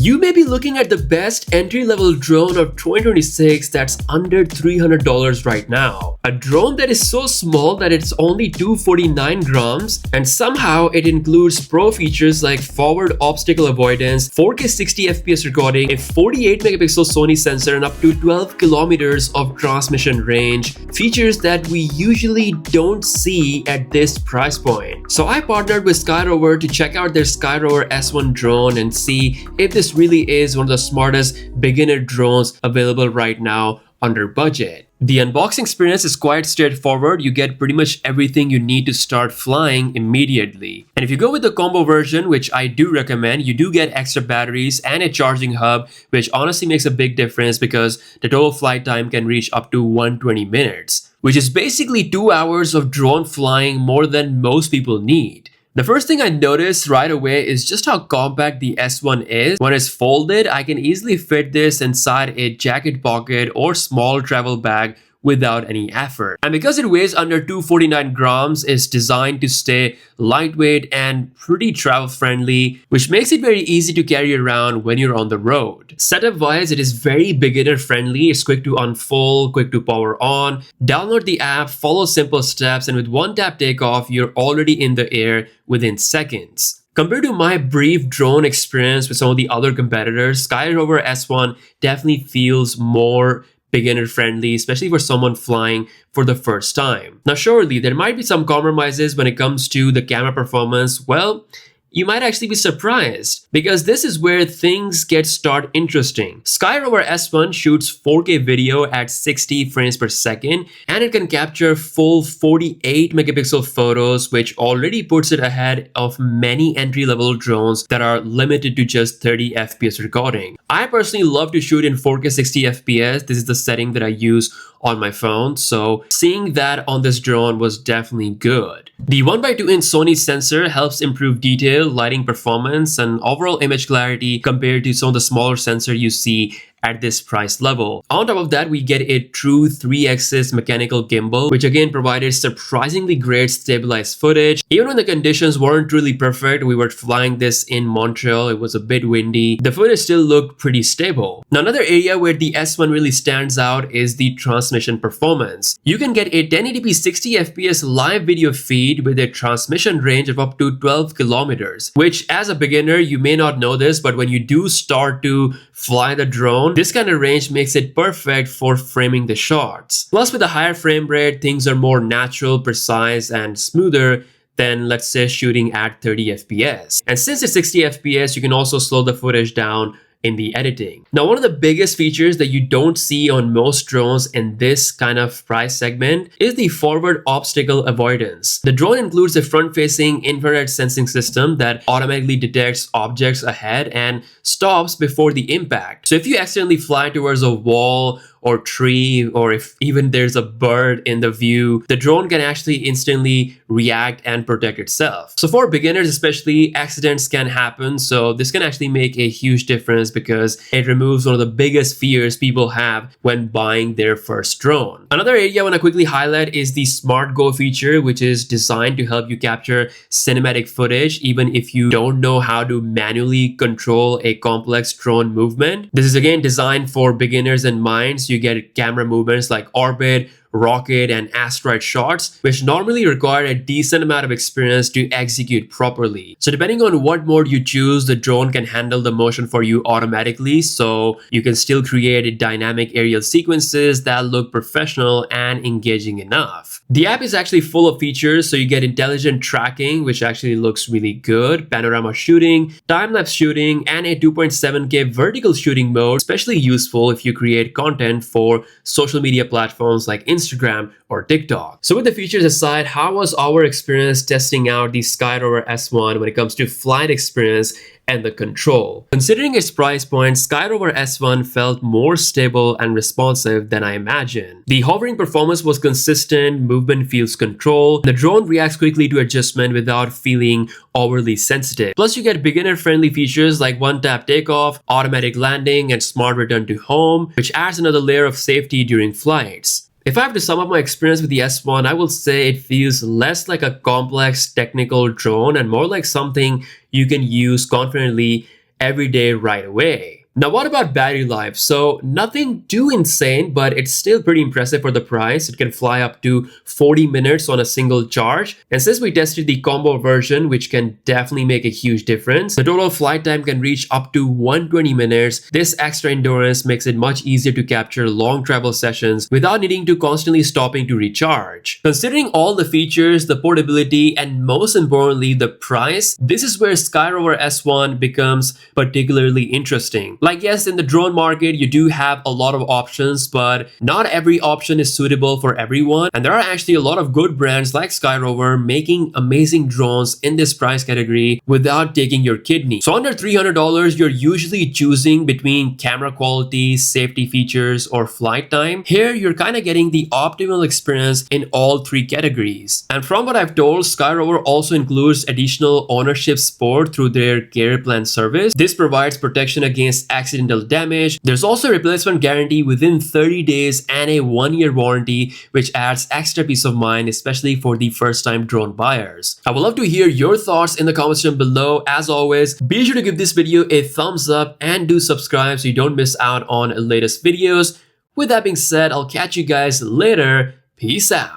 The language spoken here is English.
You may be looking at the best entry-level drone of 2026 that's under $300 right now. A drone that is so small that it's only 249 grams, and somehow it includes pro features like forward obstacle avoidance, 4K 60 FPS recording, a 48 megapixel Sony sensor, and up to 12 kilometers of transmission range, features that we usually don't see at this price point. So I partnered with Skyrover to check out their Skyrover S1 drone and see if this really is one of the smartest beginner drones available right now under budget. The unboxing experience is quite straightforward. You get pretty much everything you need to start flying immediately. And if you go with the combo version, which I do recommend, you do get extra batteries and a charging hub, which honestly makes a big difference because the total flight time can reach up to 120 minutes, which is basically 2 hours of drone flying, more than most people need. The first thing I noticed right away is just how compact the S1 is. When it's folded, I can easily fit this inside a jacket pocket or small travel bag without any effort. And because it weighs under 249 grams, it's designed to stay lightweight and pretty travel friendly, which makes it very easy to carry around when you're on the road. Setup wise, it is very beginner friendly. It's quick to unfold, quick to power on. Download the app, follow simple steps, and with one tap takeoff, you're already in the air within seconds. Compared to my brief drone experience with some of the other competitors, Skyrover S1 definitely feels more beginner friendly, especially for someone flying for the first time. Now, surely there might be some compromises when it comes to the camera performance. Well, you might actually be surprised, because this is where things start interesting. Skyrover S1 shoots 4K video at 60 frames per second, and it can capture full 48 megapixel photos, which already puts it ahead of many entry-level drones that are limited to just 30 FPS recording. I personally love to shoot in 4K 60 FPS. This is the setting that I use on my phone, so seeing that on this drone was definitely good. The 1x2-inch Sony sensor helps improve detail, lighting performance, and overall image clarity compared to some of the smaller sensors you see at this price level. On top of that, we get a true 3-axis mechanical gimbal, which again provided surprisingly great stabilized footage. Even when the conditions weren't really perfect, we were flying this in Montreal, it was a bit windy, the footage still looked pretty stable. Now, another area where the S1 really stands out is the transmission performance. You can get a 1080p 60 FPS live video feed with a transmission range of up to 12 kilometers, which as a beginner, you may not know this, but when you do start to fly the drone, this kind of range makes it perfect for framing the shots. Plus, with a higher frame rate, things are more natural, precise, and smoother than, let's say, shooting at 30 FPS. And since it's 60 FPS, you can also slow the footage down in the editing. Now, one of the biggest features that you don't see on most drones in this kind of price segment is the forward obstacle avoidance. The drone includes a front-facing infrared sensing system that automatically detects objects ahead and stops before the impact. So if you accidentally fly towards a wall or tree, or if even there's a bird in the view, the drone can actually instantly react and protect itself. So for beginners especially, accidents can happen, so this can actually make a huge difference because it removes one of the biggest fears people have when buying their first drone. Another area I want to quickly highlight is the Smart Go feature, which is designed to help you capture cinematic footage even if you don't know how to manually control a complex drone movement. This is again designed for beginners in mind. So you get camera movements like orbit, rocket, and asteroid shots, which normally require a decent amount of experience to execute properly. So depending on what mode you choose, the drone can handle the motion for you automatically, so you can still create dynamic aerial sequences that look professional and engaging enough. The app is actually full of features, so you get intelligent tracking, which actually looks really good, panorama shooting, time-lapse shooting, and a 2.7K vertical shooting mode, especially useful if you create content for social media platforms like Instagram or TikTok. So with the features aside, how was our experience testing out the Skyrover S1 when it comes to flight experience and the control? Considering its price point, Skyrover S1 felt more stable and responsive than I imagined. The hovering performance was consistent, movement feels controlled, the drone reacts quickly to adjustment without feeling overly sensitive. Plus, you get beginner-friendly features like one-tap takeoff, automatic landing, and smart return to home, which adds another layer of safety during flights. If I have to sum up my experience with the S1, I will say it feels less like a complex technical drone and more like something you can use confidently every day right away. Now, what about battery life? So nothing too insane, but it's still pretty impressive for the price. It can fly up to 40 minutes on a single charge. And since we tested the combo version, which can definitely make a huge difference, the total flight time can reach up to 120 minutes. This extra endurance makes it much easier to capture long travel sessions without needing to constantly stopping to recharge. Considering all the features, the portability, and most importantly, the price, this is where Skyrover S1 becomes particularly interesting. Like, yes, in the drone market, you do have a lot of options, but not every option is suitable for everyone. And there are actually a lot of good brands like Skyrover making amazing drones in this price category without taking your kidney. So under $300, you're usually choosing between camera quality, safety features, or flight time. Here, you're kind of getting the optimal experience in all three categories. And from what I've told, Skyrover also includes additional ownership support through their care plan service. This provides protection against accidental damage. There's also a replacement guarantee within 30 days and a 1-year warranty, which adds extra peace of mind, especially for the first-time drone buyers. I would love to hear your thoughts in the comment section below. As always, be sure to give this video a thumbs up and do subscribe so you don't miss out on latest videos. With that being said, I'll catch you guys later. Peace out.